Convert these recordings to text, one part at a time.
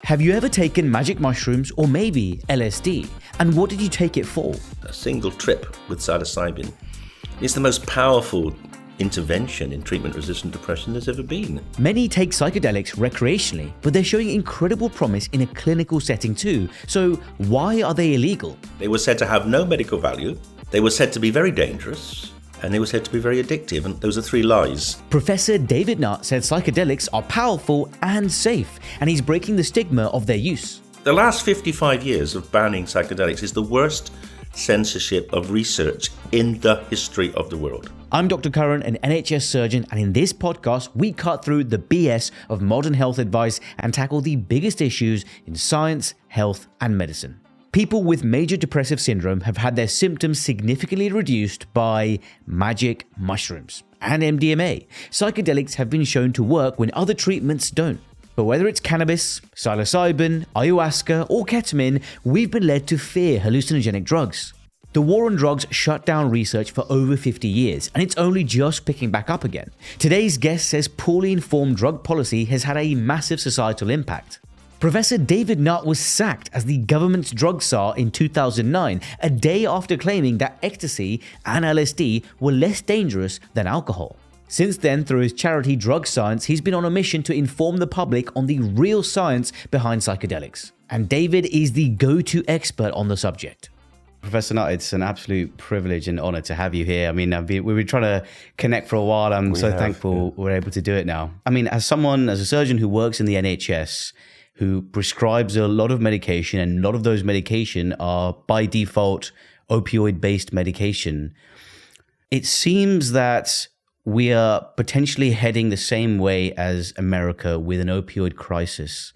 Have you ever taken magic mushrooms or maybe LSD? And what did you take it for? A single trip with psilocybin is the most powerful intervention in treatment-resistant depression there's ever been. Many take psychedelics recreationally, but they're showing incredible promise in a clinical setting too. So why are they illegal? They were said to have no medical value, they were said to be very dangerous, and they were said to be very addictive, and those are three lies. Professor David Nutt said psychedelics are powerful and safe, and he's breaking the stigma of their use. The last 55 years of banning psychedelics is the worst censorship of research in the history of the world. I'm Dr. Karan, an NHS surgeon, and in this podcast, we cut through the BS of modern health advice and tackle the biggest issues in science, health, and medicine. People with major depressive syndrome have had their symptoms significantly reduced by magic mushrooms and MDMA. Psychedelics have been shown to work when other treatments don't. But whether it's cannabis, psilocybin, ayahuasca, or ketamine, we've been led to fear hallucinogenic drugs. The war on drugs shut down research for over 50 years, and it's only just picking back up again. Today's guest says poorly informed drug policy has had a massive societal impact. Professor David Nutt was sacked as the government's drug czar in 2009, a day after claiming that ecstasy and LSD were less dangerous than alcohol. Since then, through his charity Drug Science, he's been on a mission to inform the public on the real science behind psychedelics. And David is the go-to expert on the subject. Professor Nutt, it's an absolute privilege and honor to have you here. I mean, we've been trying to connect for a while. I'm so thankful we're able to do it now. I mean, as a surgeon who works in the NHS, who prescribes a lot of medication, and a lot of those medication are by default opioid-based medication, it seems that we are potentially heading the same way as America with an opioid crisis.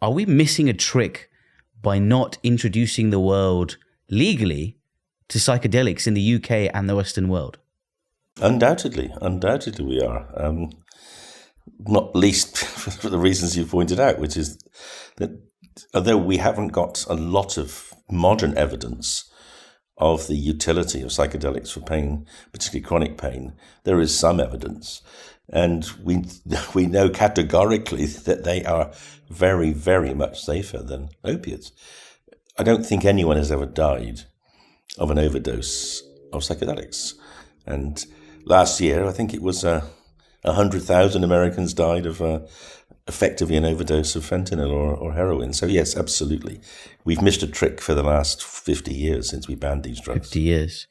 Are we missing a trick by not introducing the world legally to psychedelics in the UK and the Western world? Undoubtedly we are. Not least for the reasons you pointed out, which is that although we haven't got a lot of modern evidence of the utility of psychedelics for pain, particularly chronic pain, there is some evidence. And we know categorically that they are very, very much safer than opiates. I don't think anyone has ever died of an overdose of psychedelics. And last year, I think it was 100,000 Americans died of effectively an overdose of fentanyl or heroin. So yes, absolutely. We've missed a trick for the last 50 years since we banned these drugs. 50 years.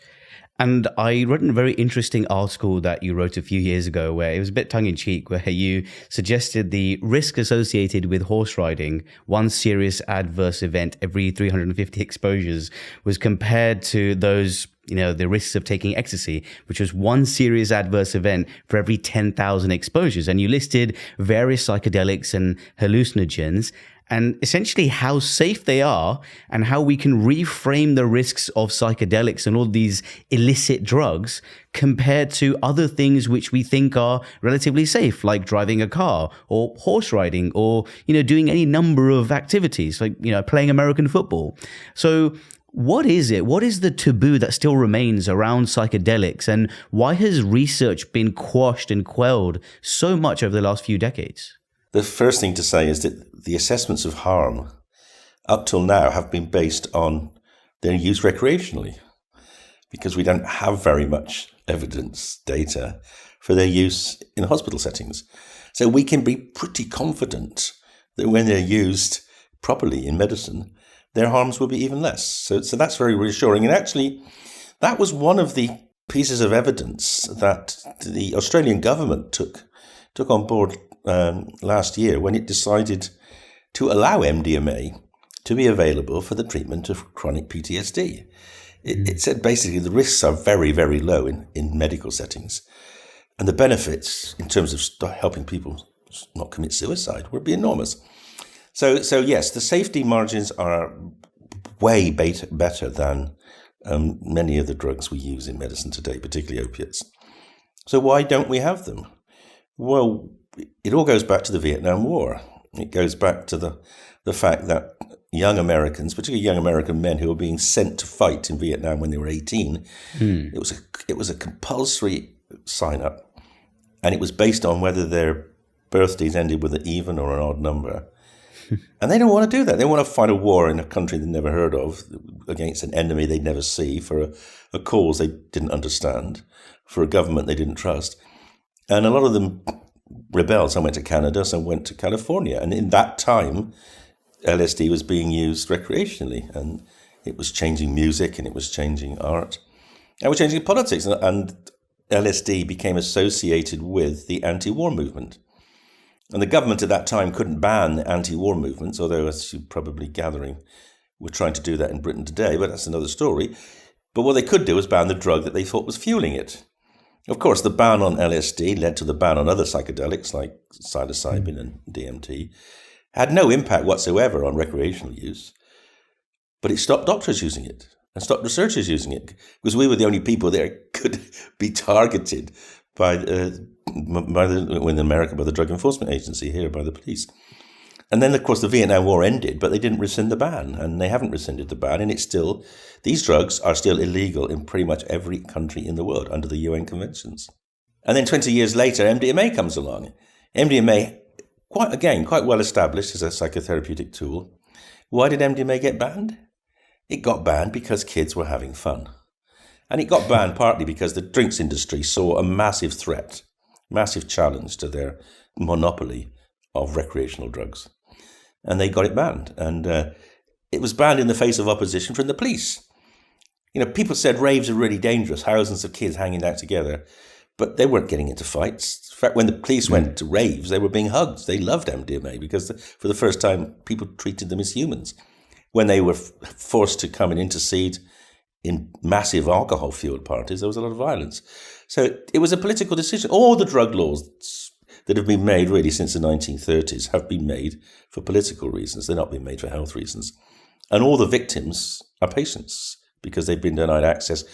And I read a very interesting article that you wrote a few years ago where it was a bit tongue-in-cheek, where you suggested the risk associated with horse riding, one serious adverse event every 350 exposures, was compared to those, the risks of taking ecstasy, which was one serious adverse event for every 10,000 exposures. And you listed various psychedelics and hallucinogens, and essentially how safe they are and how we can reframe the risks of psychedelics and all these illicit drugs compared to other things which we think are relatively safe, like driving a car or horse riding or, doing any number of activities like, playing American football. So what is it? What is the taboo that still remains around psychedelics, and why has research been quashed and quelled so much over the last few decades? The first thing to say is that the assessments of harm up till now have been based on their use recreationally, because we don't have very much evidence, data, for their use in hospital settings. So we can be pretty confident that when they're used properly in medicine, their harms will be even less. So that's very reassuring. And actually, that was one of the pieces of evidence that the Australian government took on board last year when it decided to allow MDMA to be available for the treatment of chronic PTSD. It said basically the risks are very, very low in medical settings, and the benefits in terms of helping people not commit suicide would be enormous. So yes, the safety margins are way better than many of the drugs we use in medicine today, particularly opiates. So why don't we have them? Well, it all goes back to the Vietnam War. It goes back to the fact that young Americans, particularly young American men who were being sent to fight in Vietnam when they were 18, it was a compulsory sign-up, and it was based on whether their birthdays ended with an even or an odd number. And they don't want to do that. They want to fight a war in a country they've never heard of, against an enemy they'd never see, for a cause they didn't understand, for a government they didn't trust. And a lot of them rebelled. Some went to Canada, some went to California. And in that time, LSD was being used recreationally, and it was changing music, and it was changing art, and it was changing politics. And LSD became associated with the anti-war movement. And the government at that time couldn't ban the anti-war movements, although, as you're probably gathering, we're trying to do that in Britain today, but that's another story. But what they could do was ban the drug that they thought was fueling it. Of course, the ban on LSD led to the ban on other psychedelics like psilocybin and DMT. Had no impact whatsoever on recreational use, but it stopped doctors using it and stopped researchers using it, because we were the only people that could be targeted in America by the Drug Enforcement Agency, here by the police. And then, of course, the Vietnam War ended, but they didn't rescind the ban, and they haven't rescinded the ban, and these drugs are still illegal in pretty much every country in the world under the UN conventions. And then 20 years later, MDMA comes along. MDMA, quite well established as a psychotherapeutic tool. Why did MDMA get banned? It got banned because kids were having fun. And it got banned partly because the drinks industry saw a massive threat, massive challenge to their monopoly of recreational drugs. And they got it banned. And it was banned in the face of opposition from the police. People said raves are really dangerous, thousands of kids hanging out together, but they weren't getting into fights. In fact, when the police went to raves, they were being hugged. They loved MDMA because for the first time, people treated them as humans. When they were forced to come and intercede in massive alcohol-fueled parties, there was a lot of violence. So it was a political decision. All the drug laws that have been made really since the 1930s have been made for political reasons. They're not being made for health reasons. And all the victims are patients because they've been denied access.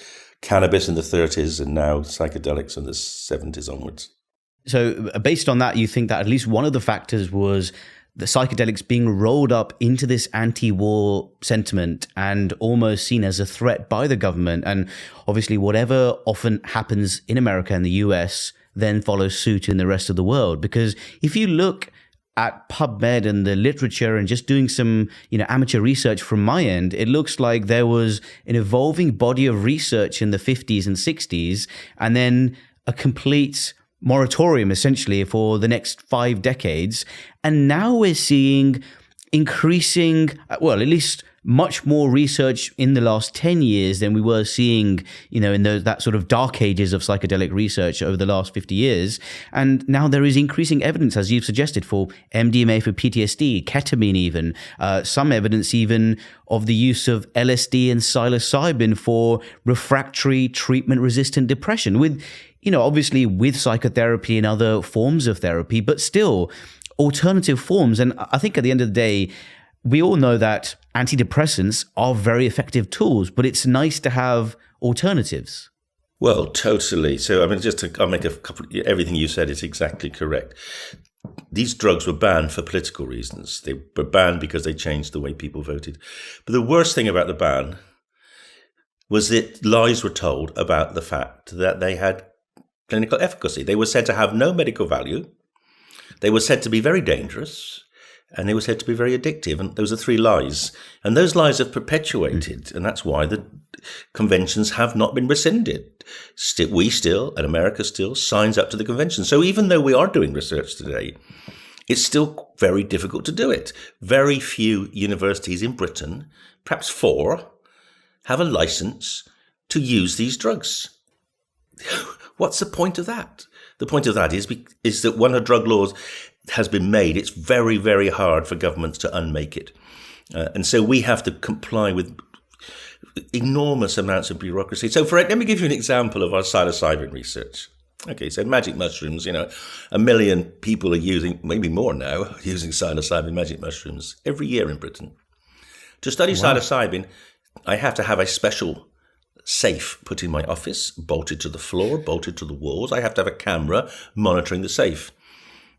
Cannabis in the 30s and now psychedelics in the 70s onwards. So based on that, you think that at least one of the factors was the psychedelics being rolled up into this anti-war sentiment and almost seen as a threat by the government. And obviously whatever often happens in America and the US then follows suit in the rest of the world. Because if you look at PubMed and the literature and just doing some, amateur research from my end, it looks like there was an evolving body of research in the 50s and 60s, and then a complete moratorium essentially for the next 5 decades. And now we're seeing increasing, well, at least much more research in the last 10 years than we were seeing, in that sort of dark ages of psychedelic research over the last 50 years. And now there is increasing evidence, as you've suggested, for MDMA for PTSD, ketamine even, some evidence even of the use of LSD and psilocybin for refractory treatment-resistant depression, with, obviously with psychotherapy and other forms of therapy, but still alternative forms. And I think at the end of the day, we all know that antidepressants are very effective tools, but it's nice to have alternatives. Well, totally. So, I'll make a couple. Everything you said is exactly correct. These drugs were banned for political reasons. They were banned because they changed the way people voted. But the worst thing about the ban was that lies were told about the fact that they had clinical efficacy. They were said to have no medical value. They were said to be very dangerous. And they were said to be very addictive. And those are 3 lies. And those lies have perpetuated. And that's why the conventions have not been rescinded. We still, and America still, signs up to the convention. So even though we are doing research today, it's still very difficult to do it. Very few universities in Britain, perhaps 4, have a license to use these drugs. What's the point of that? The point of that is that when a drug law has been made, it's very, very hard for governments to unmake it. And so we have to comply with enormous amounts of bureaucracy. So let me give you an example of our psilocybin research. Okay, so magic mushrooms, 1 million people are using, maybe more now, using psilocybin magic mushrooms every year in Britain. To study psilocybin, I have to have a special safe put in my office, bolted to the floor, bolted to the walls. I have to have a camera monitoring the safe.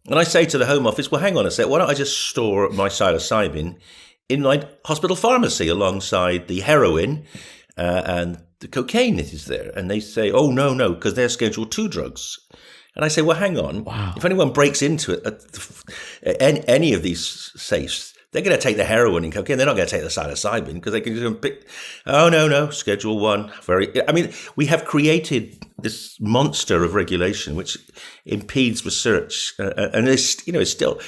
And I say to the Home Office, well, hang on a sec, why don't I just store my psilocybin in my hospital pharmacy alongside the heroin and the cocaine that is there? And they say, oh, no, because they're Schedule 2 drugs. And I say, well, hang on. Wow. If anyone breaks into it, any of these safes, They're going to take the heroin and cocaine. They're not going to take the psilocybin because they can just pick. Oh, no, Schedule 1. We have created this monster of regulation which impedes research, and it's still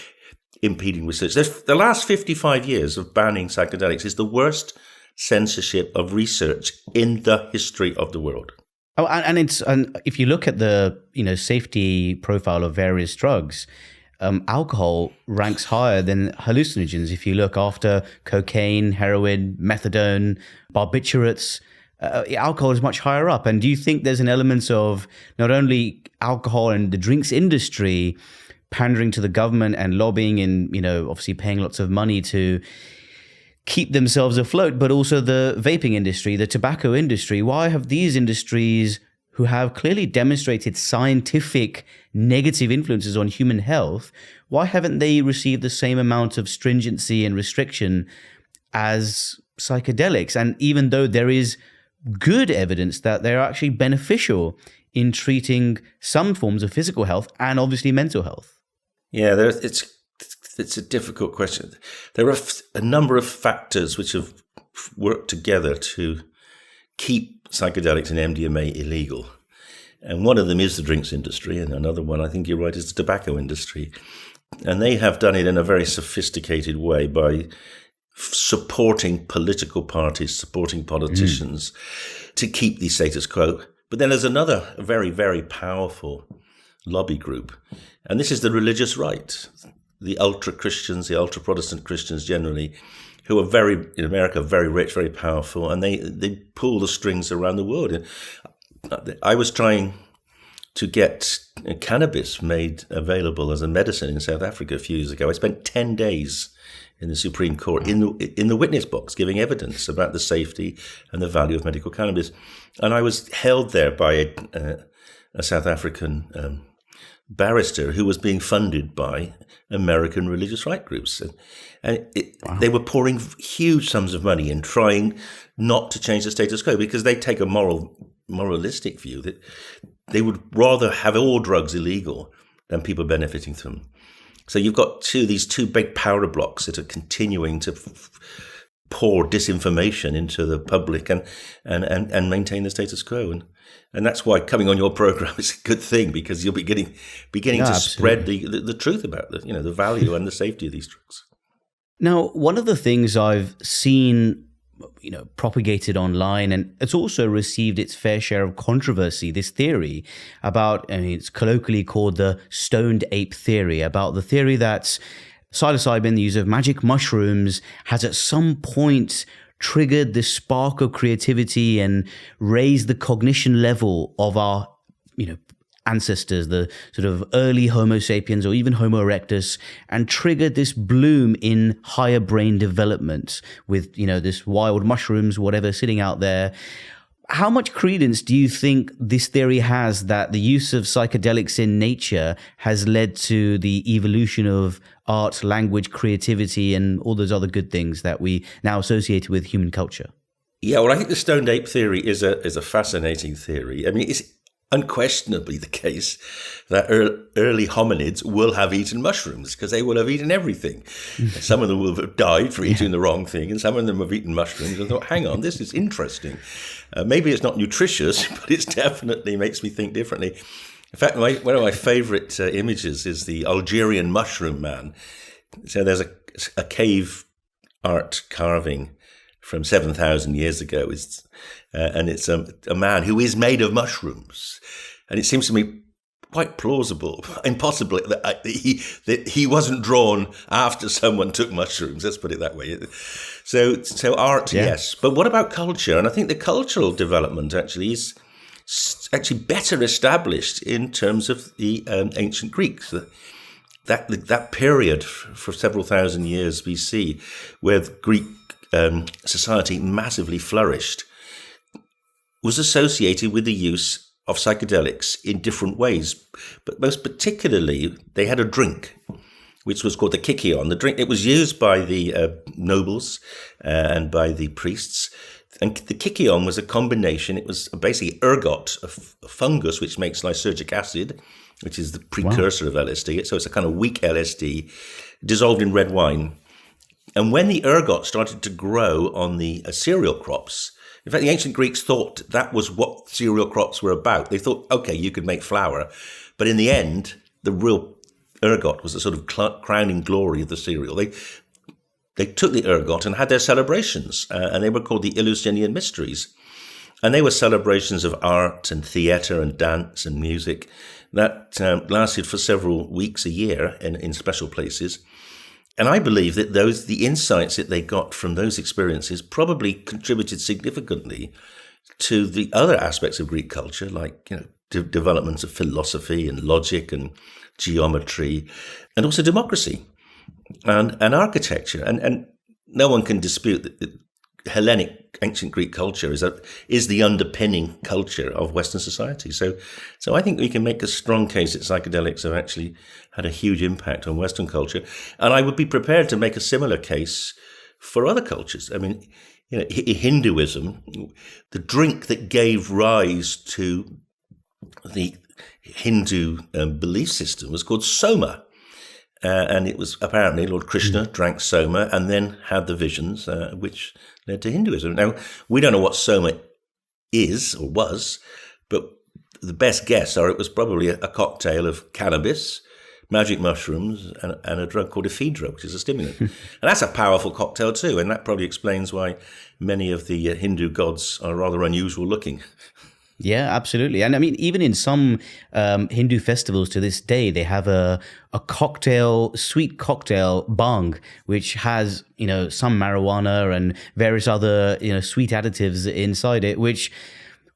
impeding research. The last 55 years of banning psychedelics is the worst censorship of research in the history of the world. Oh, and if you look at the safety profile of various drugs, alcohol ranks higher than hallucinogens. If you look after cocaine, heroin, methadone, barbiturates, alcohol is much higher up. And do you think there's an element of not only alcohol and the drinks industry pandering to the government and lobbying and obviously paying lots of money to keep themselves afloat, but also the vaping industry, the tobacco industry? Why have these industries, who have clearly demonstrated scientific negative influences on human health, why haven't they received the same amount of stringency and restriction as psychedelics? And even though there is good evidence that they're actually beneficial in treating some forms of physical health and obviously mental health. Yeah, it's a difficult question. There are a number of factors which have worked together to keep psychedelics and MDMA illegal. And one of them is the drinks industry, and another one, I think you're right, is the tobacco industry. And they have done it in a very sophisticated way by supporting political parties, supporting politicians to keep the status quo. But then there's another very, very powerful lobby group, and this is the religious right, the ultra-Christians, the ultra-Protestant Christians generally, who are in America, very rich, very powerful, and they pull the strings around the world. I was trying to get cannabis made available as a medicine in South Africa a few years ago. I spent 10 days in the Supreme Court in the witness box giving evidence about the safety and the value of medical cannabis. And I was held there by a South African barrister who was being funded by American religious right groups. And they were pouring huge sums of money in trying not to change the status quo because they take a moralistic view that they would rather have all drugs illegal than people benefiting from them. So you've got these two big power blocks that are continuing to pour disinformation into the public and maintain the status quo. And that's why coming on your program is a good thing, because you'll be beginning to spread the truth about the value and the safety of these drugs. Now, one of the things I've seen propagated online, and it's also received its fair share of controversy, this theory about, it's colloquially called the stoned ape theory, about the theory that psilocybin, the use of magic mushrooms, has at some point triggered the spark of creativity and raised the cognition level of our, ancestors, the sort of early Homo sapiens or even Homo erectus, and triggered this bloom in higher brain development with, this wild mushrooms, whatever, sitting out there. How much credence do you think this theory has that the use of psychedelics in nature has led to the evolution of art, language, creativity, and all those other good things that we now associate with human culture? Yeah, well, I think the stoned ape theory is a fascinating theory. It's unquestionably the case that early hominids will have eaten mushrooms because they will have eaten everything. Some of them will have died for eating the wrong thing, and some of them have eaten mushrooms and thought, hang on, this is interesting. Maybe it's not nutritious, but it definitely makes me think differently. In fact, one of my favorite images is the Algerian mushroom man. So there's a cave art carving from 7,000 years ago, and it's a man who is made of mushrooms. And it seems to me quite plausible, impossible, that he wasn't drawn after someone took mushrooms. Let's put it that way. So art, yes. But what about culture? And I think the cultural development actually is actually better established in terms of the ancient Greeks. That period for several thousand years BC, where the Greek society massively flourished, was associated with the use of psychedelics in different ways. But most particularly, they had a drink, which was called the kykeon. The drink, it was used by the nobles and by the priests. And the kykeon was a combination. It was basically ergot, a fungus which makes lysergic acid, which is the precursor of LSD. So it's a kind of weak LSD dissolved in red wine. And when the ergot started to grow on the cereal crops, in fact, the ancient Greeks thought that was what cereal crops were about. They thought, okay, you could make flour. But in the end, the real ergot was the sort of crowning glory of the cereal. They took the ergot and had their celebrations, and they were called the Eleusinian Mysteries. And they were celebrations of art and theatre and dance and music that lasted for several weeks a year in special places. And I believe that the insights that they got from those experiences probably contributed significantly to the other aspects of Greek culture, like developments of philosophy and logic and geometry, and also democracy and architecture. And no one can dispute that Hellenic ancient Greek culture is the underpinning culture of Western society. So I think we can make a strong case that psychedelics have actually had a huge impact on Western culture. And I would be prepared to make a similar case for other cultures. I mean, Hinduism, the drink that gave rise to the Hindu belief system was called soma. And it was apparently Lord Krishna drank soma and then had the visions, which led to Hinduism. Now, we don't know what soma is or was, but the best guess are it was probably a cocktail of cannabis, magic mushrooms, and a drug called ephedra, which is a stimulant. And that's a powerful cocktail too, and that probably explains why many of the Hindu gods are rather unusual looking. Yeah, absolutely. And I mean, even in some Hindu festivals to this day, they have a sweet cocktail, bhang, which has, some marijuana and various other, sweet additives inside it, which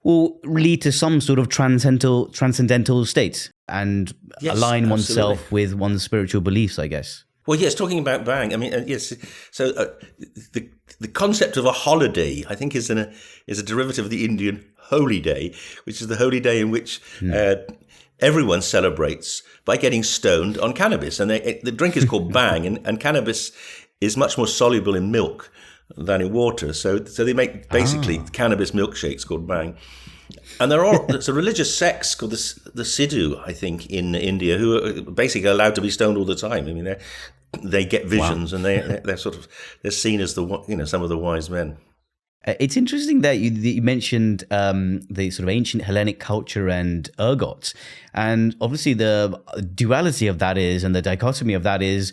will lead to some sort of transcendental states and align oneself with one's spiritual beliefs, I guess. Well, yes, talking about bhang, I mean, yes. So the concept of a holiday, I think, is a derivative of the Indian holy day, which is the holy day in which everyone celebrates by getting stoned on cannabis. And the drink is called bhang, and cannabis is much more soluble in milk than in water. So they make basically cannabis milkshakes called bhang. And there's a religious sects called the Sidhu, I think, in India, who are basically allowed to be stoned all the time. I mean, they get visions, and they're seen as some of the wise men. It's interesting that you mentioned the sort of ancient Hellenic culture and ergots, and obviously the duality of that is, and the dichotomy of that is,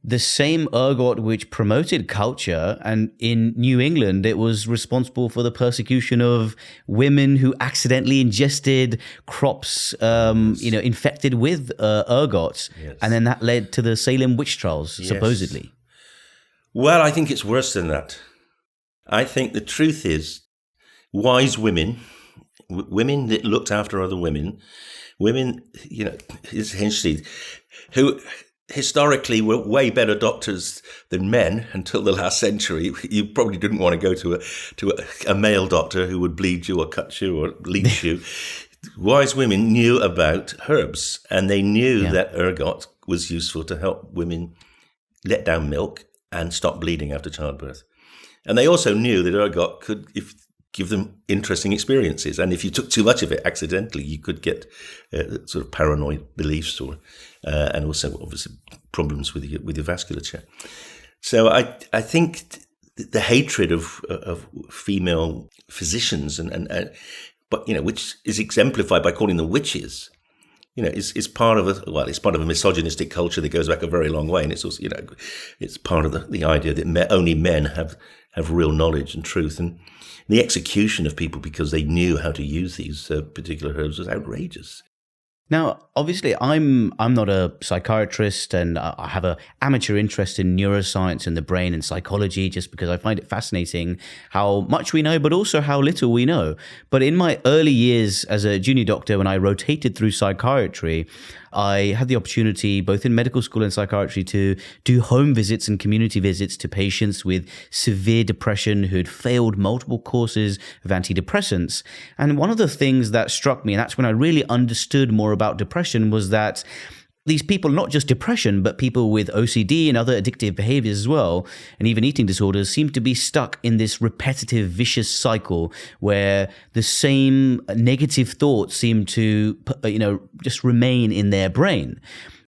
the same ergot which promoted culture, and in New England, it was responsible for the persecution of women who accidentally ingested crops, infected with ergots, and then that led to the Salem witch trials, supposedly. Well, I think it's worse than that. I think the truth is, wise women that looked after other women, essentially, who historically were way better doctors than men until the last century. You probably didn't want to go to a male doctor who would bleed you or cut you or leech you. Wise women knew about herbs, and they knew that ergot was useful to help women let down milk and stop bleeding after childbirth. And they also knew that ergot could give them interesting experiences. And if you took too much of it accidentally, you could get sort of paranoid beliefs and also obviously problems with your vasculature. So I think the hatred of female physicians but which is exemplified by calling them witches, is part of a misogynistic culture that goes back a very long way, and it's also it's part of the idea that only men have real knowledge and truth, and the execution of people because they knew how to use these particular herbs was outrageous. Now, obviously, I'm not a psychiatrist, and I have an amateur interest in neuroscience and the brain and psychology, just because I find it fascinating how much we know, but also how little we know. But in my early years as a junior doctor, when I rotated through psychiatry, I had the opportunity, both in medical school and psychiatry, to do home visits and community visits to patients with severe depression who had failed multiple courses of antidepressants. And one of the things that struck me, and that's when I really understood more about depression, was that these people, not just depression, but people with OCD and other addictive behaviors as well, and even eating disorders, seem to be stuck in this repetitive, vicious cycle where the same negative thoughts seem to, just remain in their brain.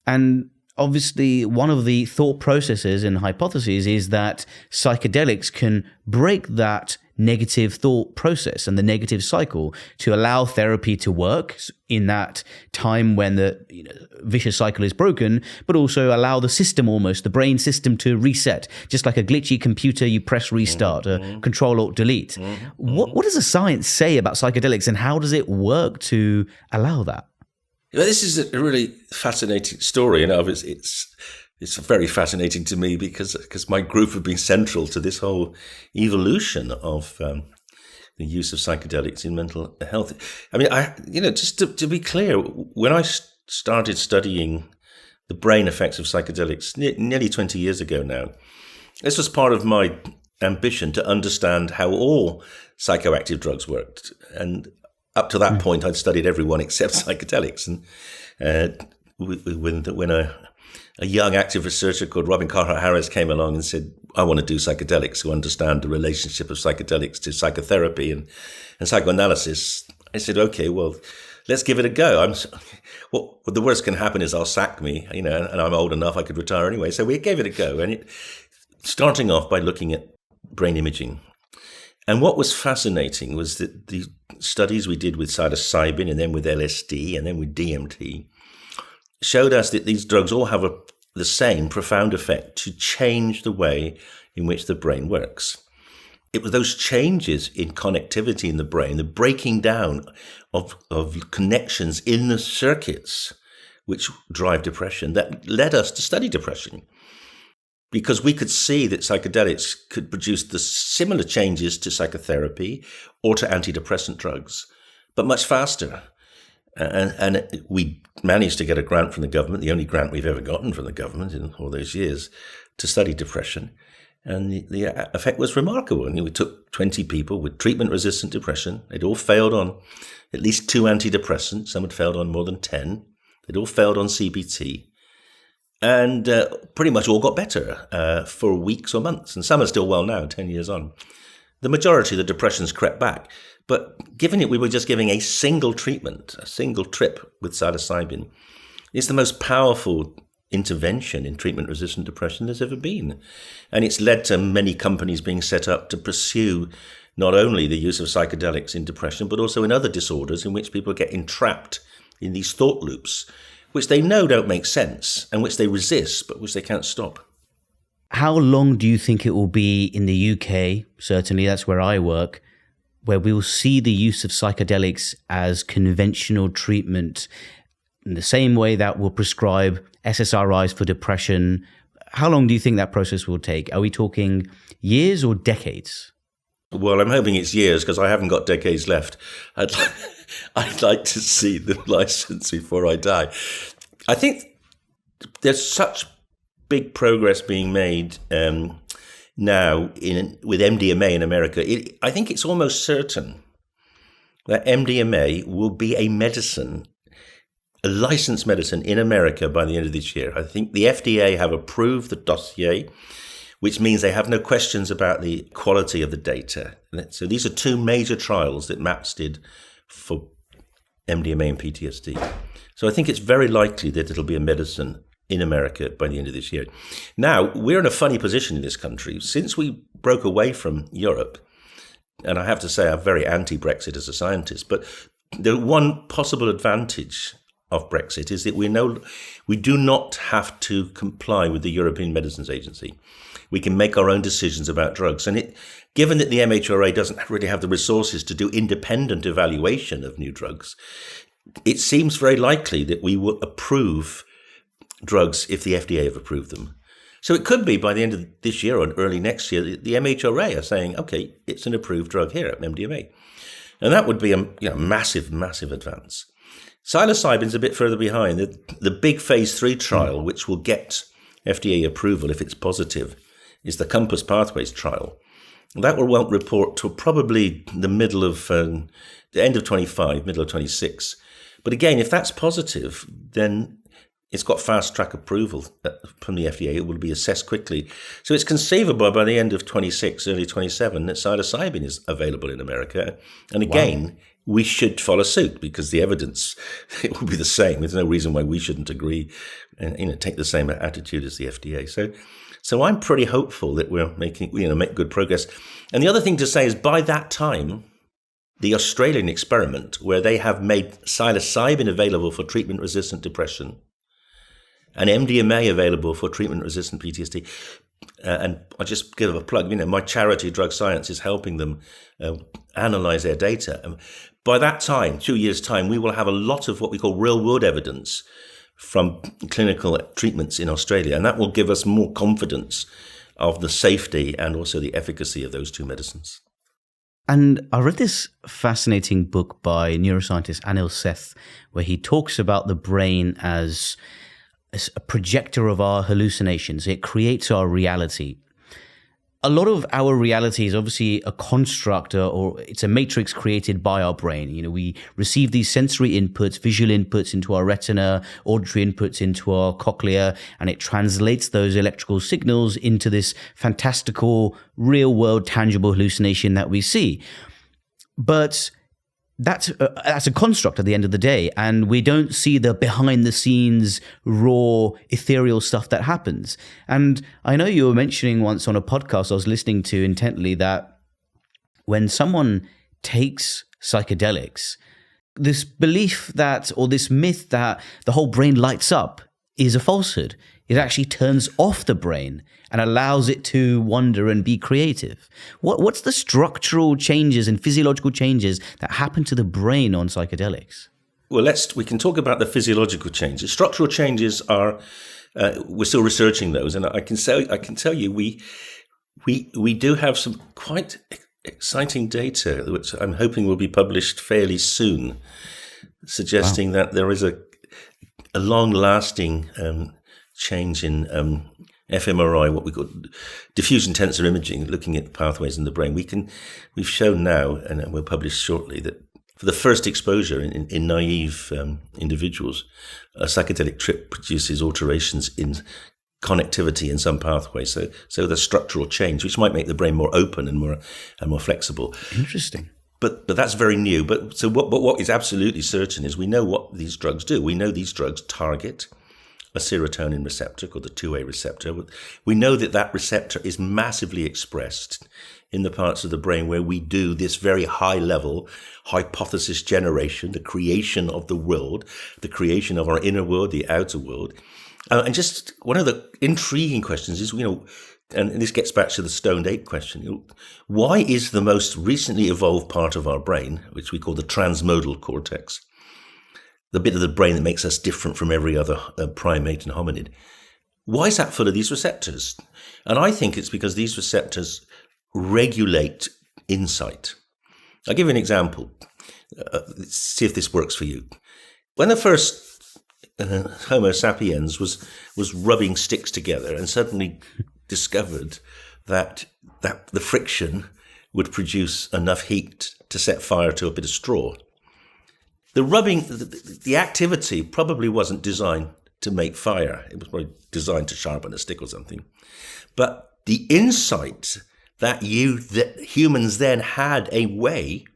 And obviously one of the thought processes and hypotheses is that psychedelics can break that negative thought process and the negative cycle to allow therapy to work in that time when the vicious cycle is broken, but also allow the system, almost the brain system, to reset. Just like a glitchy computer, you press restart, Control Alt Delete. What does the science say about psychedelics, and how does it work to allow that? Well, this is a really fascinating story, and it's very fascinating to me because my group have been central to this whole evolution of the use of psychedelics in mental health. I mean, just to be clear, when I started studying the brain effects of psychedelics nearly 20 years ago now, this was part of my ambition to understand how all psychoactive drugs worked. And up to that point, I'd studied everyone except psychedelics. And when a young active researcher called Robin Carhart-Harris came along and said, I want to do psychedelics to understand the relationship of psychedelics to psychotherapy and psychoanalysis, I said, okay, well, let's give it a go. What the worst can happen is I'll sack me, and I'm old enough, I could retire anyway. So we gave it a go. And starting off by looking at brain imaging. And what was fascinating was that the studies we did with psilocybin and then with LSD and then with DMT showed us that these drugs all have the same profound effect to change the way in which the brain works. It was those changes in connectivity in the brain, the breaking down of connections in the circuits which drive depression, that led us to study depression. Because we could see that psychedelics could produce the similar changes to psychotherapy or to antidepressant drugs, but much faster. And we managed to get a grant from the government, the only grant we've ever gotten from the government in all those years, to study depression. And the effect was remarkable. We took 20 people with treatment-resistant depression. They'd all failed on at least 2 antidepressants. Some had failed on more than 10. They'd all failed on CBT. And pretty much all got better for weeks or months. And some are still well now, 10 years on. The majority of the depressions crept back. But given it, we were just giving a single treatment, a single trip with psilocybin, it's the most powerful intervention in treatment-resistant depression there's ever been. And it's led to many companies being set up to pursue not only the use of psychedelics in depression, but also in other disorders in which people get entrapped in these thought loops, which they know don't make sense and which they resist, but which they can't stop. How long do you think it will be in the UK, certainly that's where I work, where we will see the use of psychedelics as conventional treatment in the same way that we'll prescribe SSRIs for depression? How long do you think that process will take? Are we talking years or decades? Well, I'm hoping it's years because I haven't got decades left. I'd like to see the license before I die. I think there's such big progress being made now with MDMA in America. I think it's almost certain that MDMA will be a medicine, a licensed medicine in America by the end of this year. I think the FDA have approved the dossier, which means they have no questions about the quality of the data. So these are 2 major trials that MAPS did for MDMA and PTSD. So I think it's very likely that it'll be a medicine in America by the end of this year. Now, we're in a funny position in this country. Since we broke away from Europe, and I have to say I'm very anti-Brexit as a scientist, but the one possible advantage of Brexit is that we do not have to comply with the European Medicines Agency. We can make our own decisions about drugs. And given that the MHRA doesn't really have the resources to do independent evaluation of new drugs, it seems very likely that we will approve drugs if the FDA have approved them. So it could be by the end of this year or early next year, the MHRA are saying, okay, it's an approved drug here at MDMA. And that would be a massive, massive advance. Psilocybin's a bit further behind. The big phase 3 trial, which will get FDA approval if it's positive, is the Compass Pathways trial. That won't report till probably the middle of the end of 25, middle of 26. But again, if that's positive, then it's got fast track approval from the FDA. It will be assessed quickly. So it's conceivable by the end of 26, early 27, that psilocybin is available in America. And again, we should follow suit because the evidence, it will be the same. There's no reason why we shouldn't agree and take the same attitude as the FDA. So I'm pretty hopeful that we're make good progress. And the other thing to say is by that time, the Australian experiment where they have made psilocybin available for treatment-resistant depression and MDMA available for treatment-resistant PTSD. And I'll just give a plug. My charity, Drug Science, is helping them analyze their data. And by that time, 2 years' time, we will have a lot of what we call real-world evidence from clinical treatments in Australia. And that will give us more confidence of the safety and also the efficacy of those two medicines. And I read this fascinating book by neuroscientist Anil Seth, where he talks about the brain as a projector of our hallucinations. It creates our reality. A lot of our reality is obviously a construct or it's a matrix created by our brain. We receive these sensory inputs, visual inputs into our retina, auditory inputs into our cochlea, and it translates those electrical signals into this fantastical, real world, tangible hallucination that we see. But that's a construct at the end of the day, and we don't see the behind the scenes raw ethereal stuff that happens. And I know you were mentioning once on a podcast I was listening to intently that when someone takes psychedelics, this belief that, or this myth that the whole brain lights up is a falsehood. It actually turns off the brain and allows it to wander and be creative. What's the structural changes and physiological changes that happen to the brain on psychedelics? Well, we can talk about the physiological changes. Structural changes are we're still researching those, and I can tell you we do have some quite exciting data, which I'm hoping will be published fairly soon, suggesting that there is a long-lasting change in fMRI, what we call diffusion tensor imaging, looking at pathways in the brain. We've shown now, and we'll publish shortly, that for the first exposure in naive individuals, a psychedelic trip produces alterations in connectivity in some pathways. So the structural change, which might make the brain more open and more flexible. Interesting. But that's very new. But what is absolutely certain is we know what these drugs do. We know these drugs target a serotonin receptor called the 2A receptor. We know that receptor is massively expressed in the parts of the brain where we do this very high level hypothesis generation, the creation of the world, the creation of our inner world, the outer world. And just one of the intriguing questions is, and this gets back to the stoned ape question, why is the most recently evolved part of our brain, which we call the transmodal cortex, the bit of the brain that makes us different from every other primate and hominid, why is that full of these receptors? And I think it's because these receptors regulate insight. I'll give you an example. Let's see if this works for you. When the first Homo sapiens was rubbing sticks together and suddenly discovered that the friction would produce enough heat to set fire to a bit of straw. The rubbing, the activity probably wasn't designed to make fire. It was probably designed to sharpen a stick or something. But the insight that humans then had a way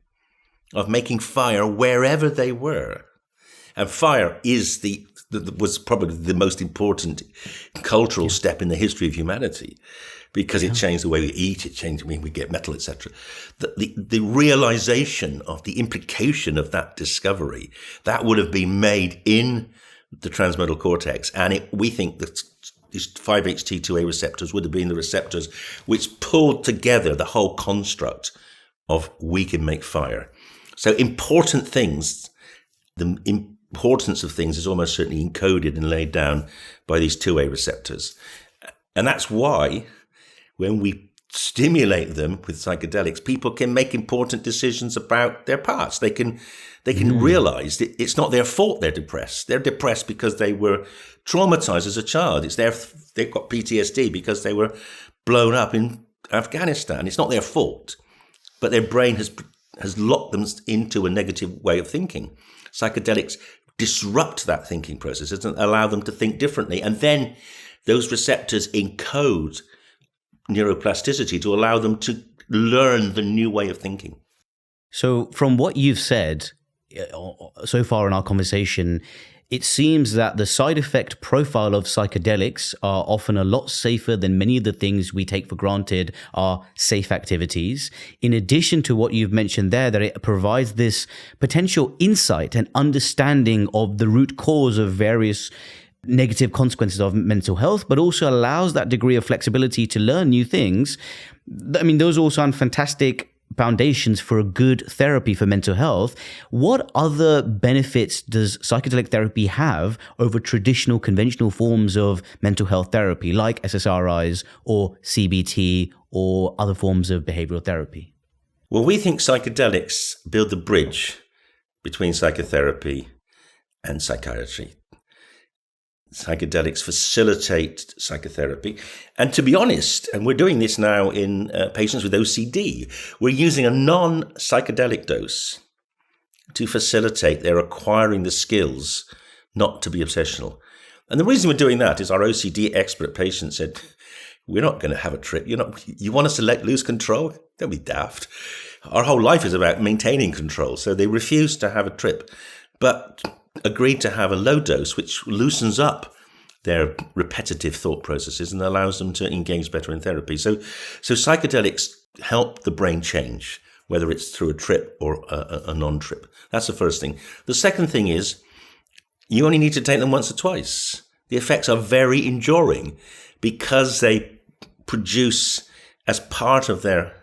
of making fire wherever they were. And fire was probably the most important cultural step in the history of humanity, because it changed the way we eat, it changed the way we get metal, etc. The realization of the implication of that discovery, that would have been made in the transmodal cortex. And we think that these 5-HT2A receptors would have been the receptors which pulled together the whole construct of we can make fire. So important things, the importance of things is almost certainly encoded and laid down by these 2A receptors. And that's why when we stimulate them with psychedelics, people can make important decisions about their past. They can realize that it's not their fault they're depressed. They're depressed because they were traumatized as a child. They've got PTSD because they were blown up in Afghanistan. It's not their fault, but their brain has locked them into a negative way of thinking. Psychedelics disrupt that thinking process. It doesn't allow them to think differently. And then those receptors encode neuroplasticity to allow them to learn the new way of thinking. So from what you've said so far in our conversation, it seems that the side effect profile of psychedelics are often a lot safer than many of the things we take for granted are safe activities. In addition to what you've mentioned there, that it provides this potential insight and understanding of the root cause of various negative consequences of mental health, but also allows that degree of flexibility to learn new things. I mean, those all sound fantastic foundations for a good therapy for mental health. What other benefits does psychedelic therapy have over traditional conventional forms of mental health therapy like SSRIs or CBT or other forms of behavioral therapy? Well, we think psychedelics build the bridge between psychotherapy and psychiatry. Psychedelics facilitate psychotherapy. And to be honest, and we're doing this now in patients with OCD, we're using a non-psychedelic dose to facilitate their acquiring the skills not to be obsessional. And the reason we're doing that is our OCD expert patient said, we're not going to have a trip. You want us to let loose control? Don't be daft. Our whole life is about maintaining control. So they refused to have a trip, but agreed to have a low dose, which loosens up their repetitive thought processes and allows them to engage better in therapy. So psychedelics help the brain change, whether it's through a trip or a non-trip. That's the first thing. The second thing is you only need to take them once or twice. The effects are very enduring because they produce, as part of their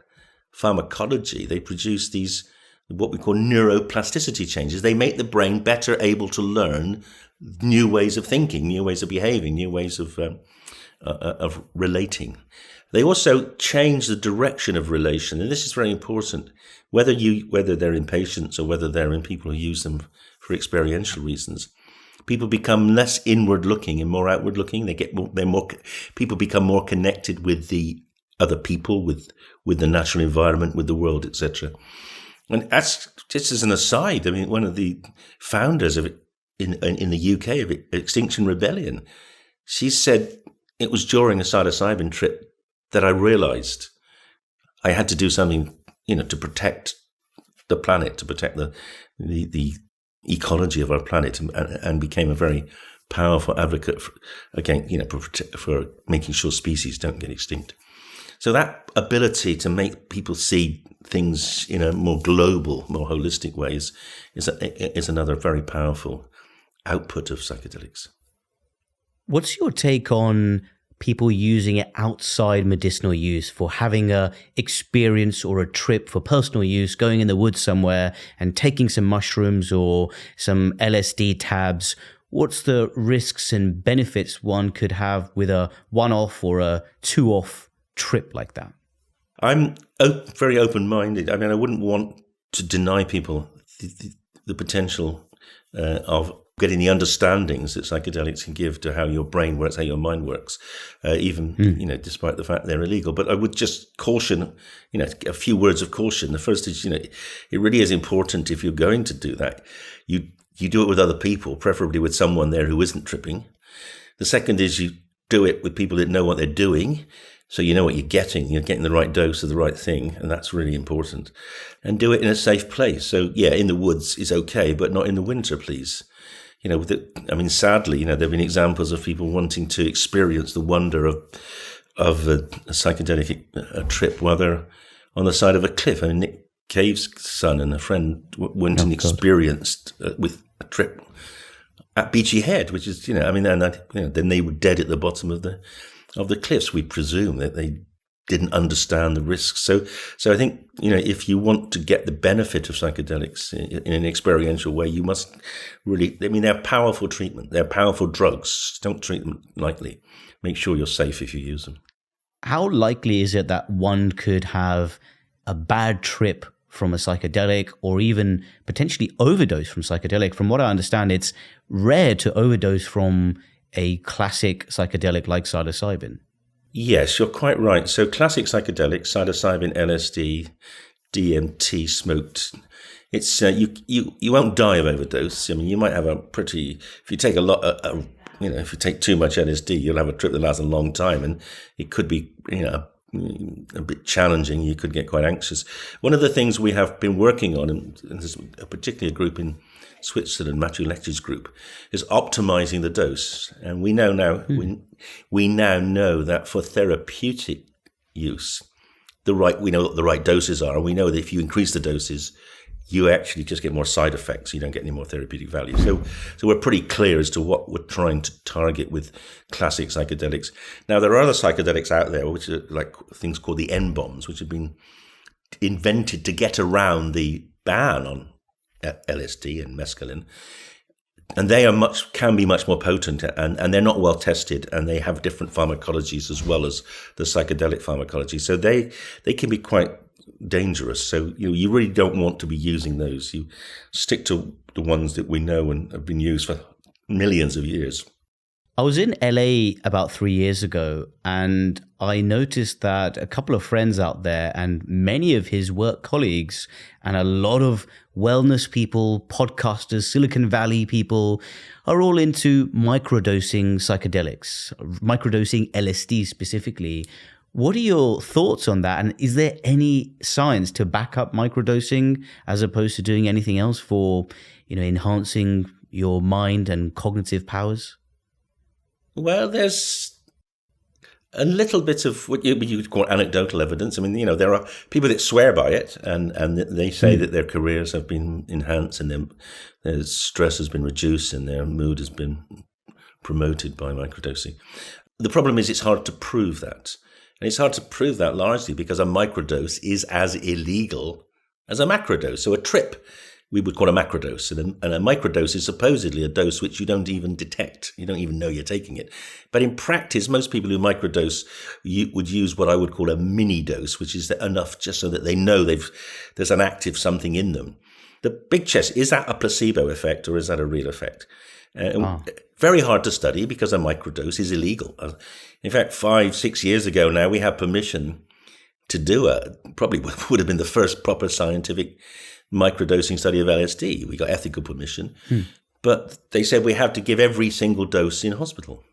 pharmacology, they produce these what we call neuroplasticity changes. They make the brain better able to learn new ways of thinking, new ways of behaving, new ways of relating. They also change the direction of relation, and this is very important. Whether they're in patients or whether they're in people who use them for experiential reasons, people become less inward-looking and more outward-looking. People become more connected with the other people, with the natural environment, with the world, etc. And just as an aside, I mean, one of the founders of it in the UK of Extinction Rebellion, she said it was during a psilocybin trip that I realized I had to do something, to protect the planet, to protect the ecology of our planet, and became a very powerful advocate for making sure species don't get extinct. So that ability to make people see things in a more global, more holistic way is another very powerful output of psychedelics. What's your take on people using it outside medicinal use, for having a experience or a trip for personal use, going in the woods somewhere and taking some mushrooms or some LSD tabs? What's the risks and benefits one could have with a one-off or a two-off trip like that? I'm very open-minded. I mean, I wouldn't want to deny people the potential of getting the understandings that psychedelics can give to how your brain works, how your mind works, despite the fact they're illegal. But I would just caution, a few words of caution. The first is, it really is important, if you're going to do that, you do it with other people, preferably with someone there who isn't tripping. The second is you do it with people that know what they're doing. So you know what you're getting the right dose of the right thing, and that's really important. And do it in a safe place. So yeah, in the woods is okay, but not in the winter, please. Sadly, there have been examples of people wanting to experience the wonder of a psychedelic trip while they're on the side of a cliff. I mean, Nick Cave's son and a friend went and experienced with a trip at Beachy Head, which is, then they were dead at the bottom of the cliffs. We presume that they didn't understand the risks. So I think, if you want to get the benefit of psychedelics in an experiential way, you must really, they're powerful treatment. They're powerful drugs. Don't treat them lightly. Make sure you're safe if you use them. How likely is it that one could have a bad trip from a psychedelic, or even potentially overdose from psychedelic? From what I understand, it's rare to overdose from a classic psychedelic like psilocybin. Yes, you're quite right. So classic psychedelics, psilocybin, LSD, DMT, smoked It's you won't die of overdose. I mean, you might have if you take a lot, if you take too much LSD, you'll have a trip that lasts a long time, and it could be, a bit challenging. You could get quite anxious. One of the things we have been working on, and there's a particular group in Switzerland, Matthew Lecter's group, is optimizing the dose. And we know now, we now know that for therapeutic use, we know what the right doses are, and we know that if you increase the doses, you actually just get more side effects. You don't get any more therapeutic value. So we're pretty clear as to what we're trying to target with classic psychedelics. Now, there are other psychedelics out there, which are like things called the N-bombs, which have been invented to get around the ban on LSD and mescaline. And they can be much more potent, and they're not well tested, and they have different pharmacologies as well as the psychedelic pharmacology. So they can be quite dangerous. So you really don't want to be using those. You stick to the ones that we know and have been used for millions of years. I was in LA about 3 years ago, and I noticed that a couple of friends out there and many of his work colleagues and a lot of wellness people, podcasters, Silicon Valley people are all into microdosing psychedelics, microdosing LSD specifically. What are your thoughts on that? And is there any science to back up microdosing as opposed to doing anything else for, enhancing your mind and cognitive powers? Well, there's a little bit of what you would call anecdotal evidence. I mean, there are people that swear by it, and they say that their careers have been enhanced, and their stress has been reduced, and their mood has been promoted by microdosing. The problem is it's hard to prove that. And it's hard to prove that largely because a microdose is as illegal as a macrodose. So a trip, we would call a macrodose. And a microdose is supposedly a dose which you don't even detect. You don't even know you're taking it. But in practice, most people who microdose would use what I would call a mini dose, which is enough just so that they know there's an active something in them. The big chest, is that a placebo effect or is that a real effect? Very hard to study because a microdose is illegal. In fact, 5-6 years ago now, we had permission to do probably would have been the first proper scientific microdosing study of LSD. We got ethical permission, but they said we have to give every single dose in hospital.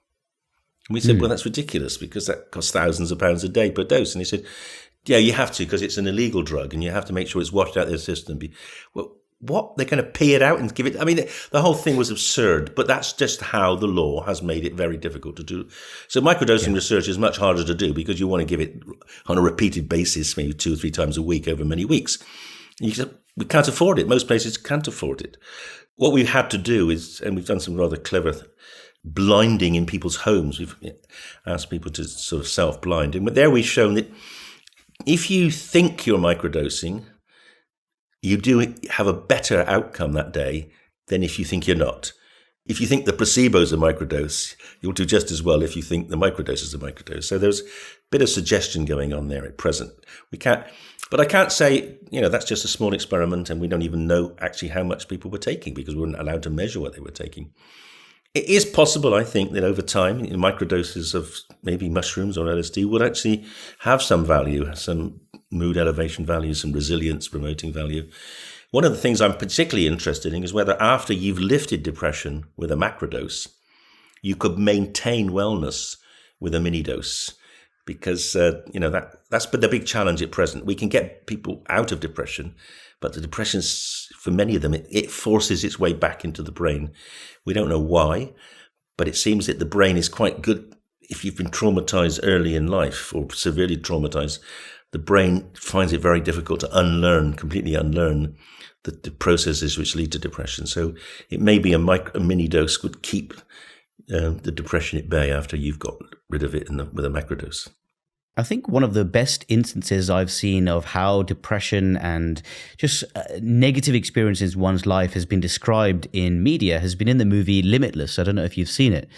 And we said, well, that's ridiculous because that costs thousands of pounds a day per dose. And he said, yeah, you have to because it's an illegal drug and you have to make sure it's washed out of the system. Well, what? They're going to pay it out and give it? I mean, the whole thing was absurd, but that's just how the law has made it very difficult to do. So microdosing research is much harder to do because you want to give it on a repeated basis, maybe 2 or 3 times a week over many weeks. We can't afford it. Most places can't afford it. What we've had to do is, and we've done some rather clever blinding in people's homes. We've asked people to sort of self-blind. And there we've shown that if you think you're microdosing, you do have a better outcome that day than if you think you're not. If you think the placebo is a microdose, you'll do just as well if you think the microdose is a microdose. So there's a bit of suggestion going on there at present. But I can't say, that's just a small experiment and we don't even know actually how much people were taking because we weren't allowed to measure what they were taking. It is possible, I think, that over time, microdoses of maybe mushrooms or LSD would actually have some value, some mood elevation value, some resilience promoting value. One of the things I'm particularly interested in is whether after you've lifted depression with a macrodose, you could maintain wellness with a mini dose. Because, that's been the big challenge at present. We can get people out of depression, but the depression, for many of them, it forces its way back into the brain. We don't know why, but it seems that the brain is quite good. If you've been traumatized early in life or severely traumatized, the brain finds it very difficult to completely unlearn the processes which lead to depression. So it may be a mini dose would keep the depression at bay after you've got rid of it with a macrodose. I think one of the best instances I've seen of how depression and just negative experiences in one's life has been described in media has been in the movie Limitless. I don't know if you've seen it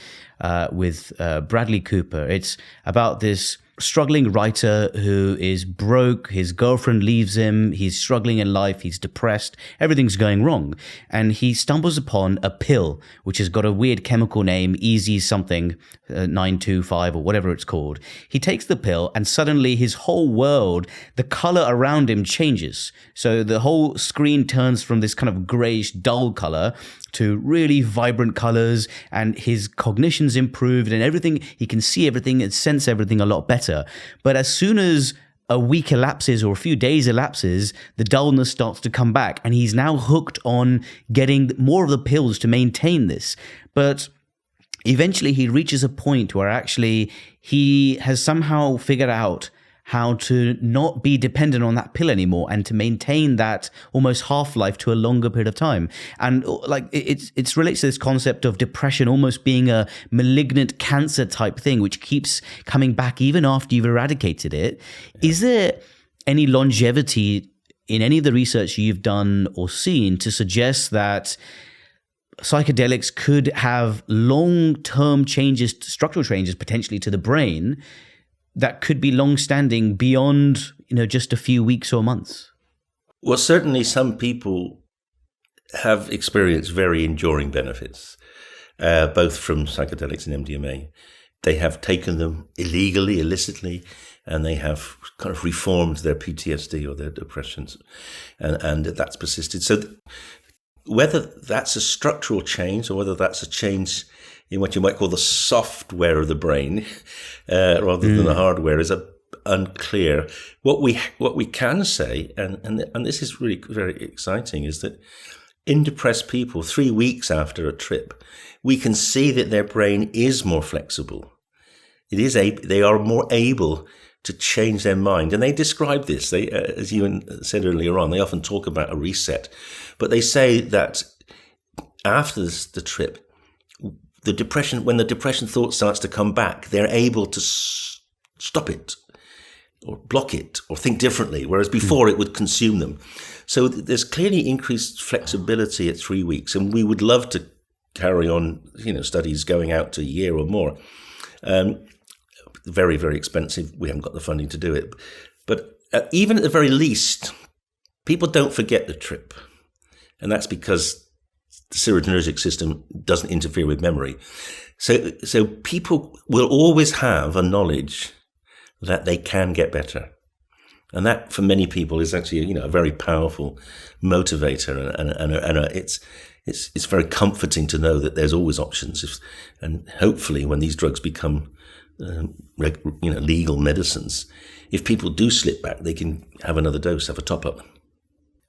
with Bradley Cooper. It's about this struggling writer who is broke, his girlfriend leaves him, he's struggling in life, he's depressed, everything's going wrong. And he stumbles upon a pill, which has got a weird chemical name, Easy something, 925 or whatever it's called. He takes the pill and suddenly his whole world, the color around him changes. So the whole screen turns from this kind of grayish, dull color to really vibrant colors, and his cognition's improved and everything, he can see everything and sense everything a lot better. But as soon as a week elapses or a few days elapses, the dullness starts to come back, and he's now hooked on getting more of the pills to maintain this. But eventually he reaches a point where actually he has somehow figured out how to not be dependent on that pill anymore and to maintain that almost half-life to a longer period of time. And like it's relates to this concept of depression almost being a malignant cancer type thing, which keeps coming back even after you've eradicated it. Yeah. Is there any longevity in any of the research you've done or seen to suggest that psychedelics could have long-term changes, structural changes potentially to the brain that could be long-standing beyond, just a few weeks or months? Well, certainly some people have experienced very enduring benefits, both from psychedelics and MDMA. They have taken them illegally, illicitly, and they have kind of reformed their PTSD or their depressions, and that's persisted. So whether that's a structural change or whether that's a change in what you might call the software of the brain, rather than the hardware, is unclear. What we can say, and this is really very exciting, is that in depressed people, 3 weeks after a trip, we can see that their brain is more flexible. They are more able to change their mind, and they describe this. They, as you said earlier on, they often talk about a reset, but they say that after the trip, when the depression thought starts to come back, they're able to stop it or block it or think differently, whereas before it would consume them. So there's clearly increased flexibility at 3 weeks, and we would love to carry on, studies going out to a year or more. Very, very expensive. We haven't got the funding to do it. But even at the very least, people don't forget the trip. And that's because the serotonergic system doesn't interfere with memory. So people will always have a knowledge that they can get better. And that, for many people, is actually, a very powerful motivator. And it's very comforting to know that there's always options. And hopefully when these drugs become legal medicines, if people do slip back, they can have another dose, have a top-up.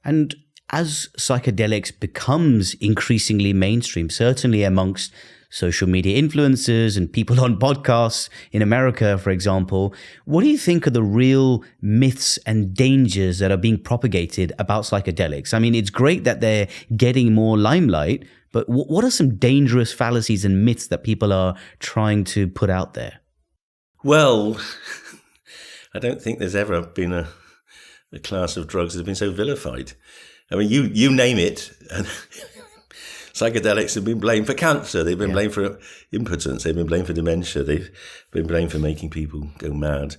And as psychedelics becomes increasingly mainstream, certainly amongst social media influencers and people on podcasts in America, for example, what do you think are the real myths and dangers that are being propagated about psychedelics? I mean, it's great that they're getting more limelight, but what are some dangerous fallacies and myths that people are trying to put out there? Well, I don't think there's ever been a class of drugs that have been so vilified. I mean, you name it, and psychedelics have been blamed for cancer. They've been blamed for impotence. They've been blamed for dementia. They've been blamed for making people go mad.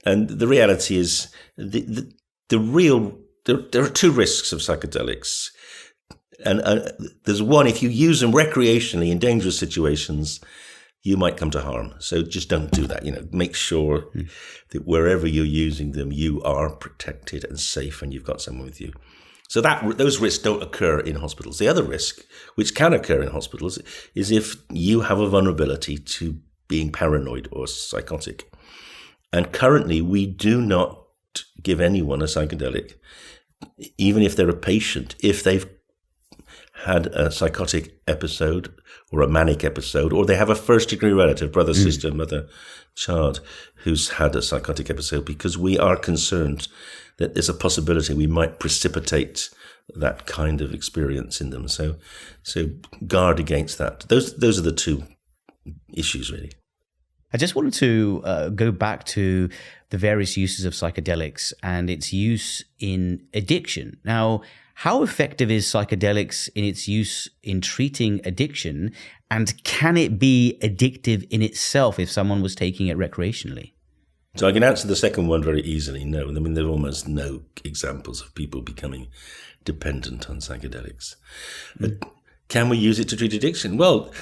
And the reality is, there are two risks of psychedelics. And there's one, if you use them recreationally in dangerous situations, you might come to harm. So just don't do that. Make sure that wherever you're using them, you are protected and safe and you've got someone with you. So those risks don't occur in hospitals. The other risk, which can occur in hospitals, is if you have a vulnerability to being paranoid or psychotic. And currently, we do not give anyone a psychedelic, even if they're a patient, if they've had a psychotic episode or a manic episode, or they have a first-degree relative, brother, sister, mother, child, who's had a psychotic episode, because we are concerned that there's a possibility we might precipitate that kind of experience in them. So guard against that. Those are the two issues, really. I just wanted to go back to the various uses of psychedelics and its use in addiction. Now, how effective is psychedelics in its use in treating addiction, and can it be addictive in itself if someone was taking it recreationally? So I can answer the second one very easily. No, I mean, there are almost no examples of people becoming dependent on psychedelics. But can we use it to treat addiction? Well,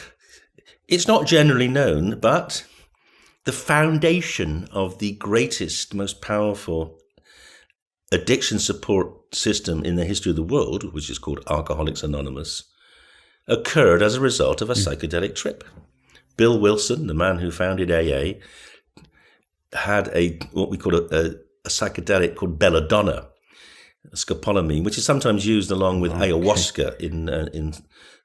it's not generally known, but the foundation of the greatest, most powerful addiction support system in the history of the world, which is called Alcoholics Anonymous, occurred as a result of a psychedelic trip. Bill Wilson, the man who founded AA, had what we call a psychedelic called belladonna, scopolamine, which is sometimes used along with ayahuasca in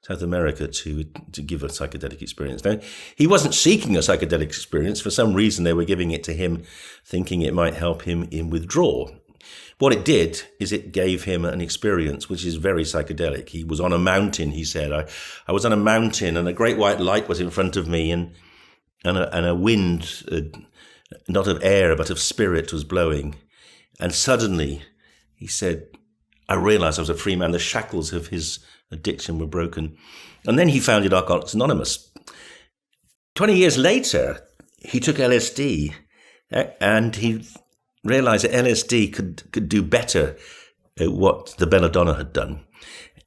South America to give a psychedelic experience. Now, he wasn't seeking a psychedelic experience. For some reason, they were giving it to him, thinking it might help him in withdrawal. What it did is it gave him an experience which is very psychedelic. He was on a mountain, he said. I was on a mountain and a great white light was in front of me and a wind, not of air but of spirit, was blowing. And suddenly, he said, I realized I was a free man. The shackles of his addiction were broken. And then he founded Alcoholics Anonymous. 20 years later, he took LSD and he realized that LSD could do better at what the belladonna had done.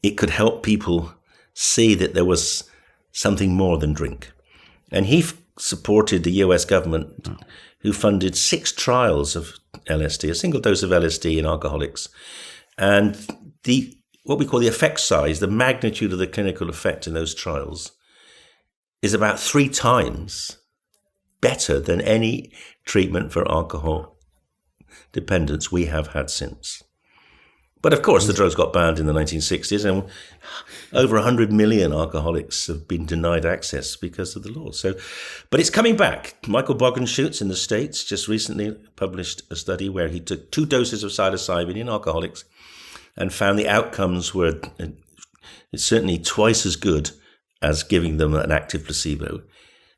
It could help people see that there was something more than drink. And he supported the US government, who funded 6 trials of LSD, a single dose of LSD in alcoholics. And what we call the effect size, the magnitude of the clinical effect in those trials, is about 3 times better than any treatment for alcohol dependence we have had since. But of course, the drugs got banned in the 1960s, and over 100 million alcoholics have been denied access because of the law. But it's coming back. Michael Bogenschutz in the States just recently published a study where he took 2 doses of psilocybin in alcoholics and found the outcomes were certainly twice as good as giving them an active placebo.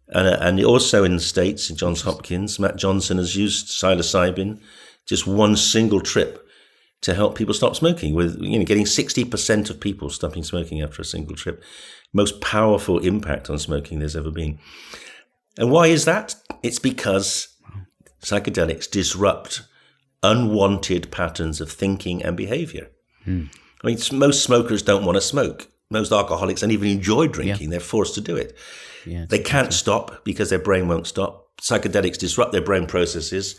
And also in the States, in Johns Hopkins, Matt Johnson has used psilocybin, just one single trip, to help people stop smoking, with getting 60% of people stopping smoking after a single trip. Most powerful impact on smoking there's ever been. And why is that? It's because psychedelics disrupt unwanted patterns of thinking and behavior. I mean, most smokers don't want to smoke. Most alcoholics don't even enjoy drinking. They're forced to do it. They can't stop because their brain won't stop. Psychedelics disrupt their brain processes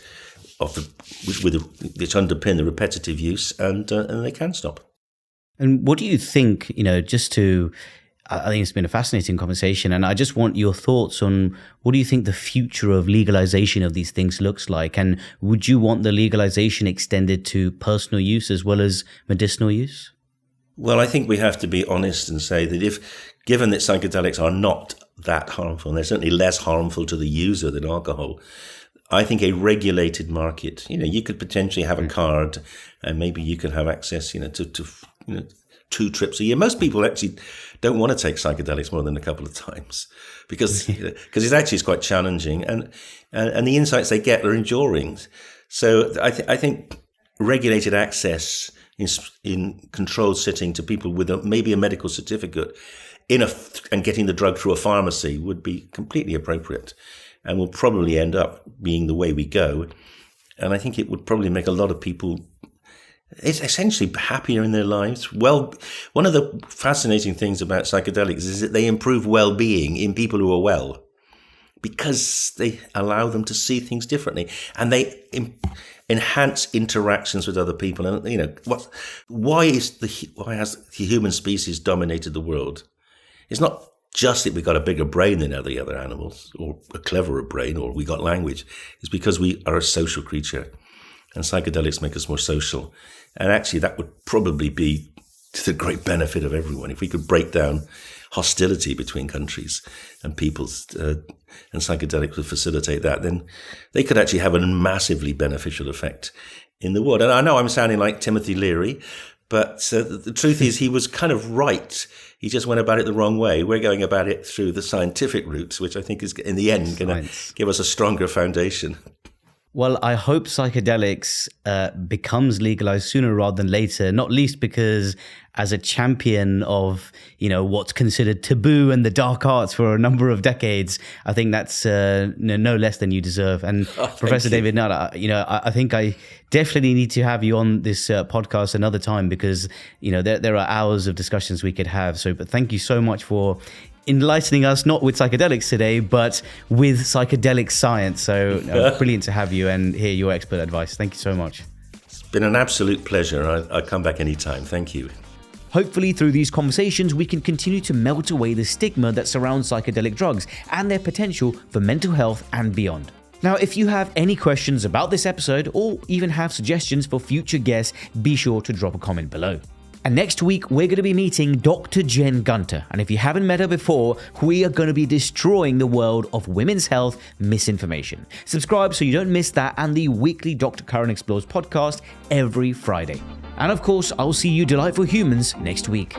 which underpin the repetitive use, and they can stop. And what do you think, I think it's been a fascinating conversation, and I just want your thoughts on what do you think the future of legalization of these things looks like, and would you want the legalization extended to personal use as well as medicinal use? Well, I think we have to be honest and say that given that psychedelics are not that harmful, and they're certainly less harmful to the user than alcohol, I think a regulated market, you could potentially have a card and maybe you could have access, to 2 trips a year. Most people actually don't want to take psychedelics more than a couple of times because it's quite challenging, and the insights they get are enduring. So I think regulated access in controlled setting to people with maybe a medical certificate and getting the drug through a pharmacy would be completely appropriate, and will probably end up being the way we go. And I think it would probably make a lot of people essentially happier in their lives. Well, one of the fascinating things about psychedelics is that they improve well-being in people who are well, because they allow them to see things differently, and they enhance interactions with other people. And why has the human species dominated the world? It's not just that we got a bigger brain than the other animals, or a cleverer brain, or we got language. It's because we are a social creature, and psychedelics make us more social. And actually, that would probably be to the great benefit of everyone. If we could break down hostility between countries and peoples, and psychedelics would facilitate that, then they could actually have a massively beneficial effect in the world. And I know I'm sounding like Timothy Leary, but the truth is he was kind of right. He just went about it the wrong way. We're going about it through the scientific route, which I think is in the end going to give us a stronger foundation. Well, I hope psychedelics becomes legalized sooner rather than later, not least because as a champion of, what's considered taboo and the dark arts for a number of decades, I think that's no less than you deserve. And Professor David Nutt, I think I definitely need to have you on this podcast another time because, there are hours of discussions we could have. But thank you so much for enlightening us, not with psychedelics today, but with psychedelic science. So brilliant to have you and hear your expert advice. Thank you so much. It's been an absolute pleasure. I come back anytime. Thank you. Hopefully through these conversations, we can continue to melt away the stigma that surrounds psychedelic drugs and their potential for mental health and beyond. Now, if you have any questions about this episode or even have suggestions for future guests, be sure to drop a comment below. And next week, we're going to be meeting Dr. Jen Gunter. And if you haven't met her before, we are going to be destroying the world of women's health misinformation. Subscribe so you don't miss that and the weekly Dr. Karan Explores podcast every Friday. And of course, I'll see you delightful humans next week.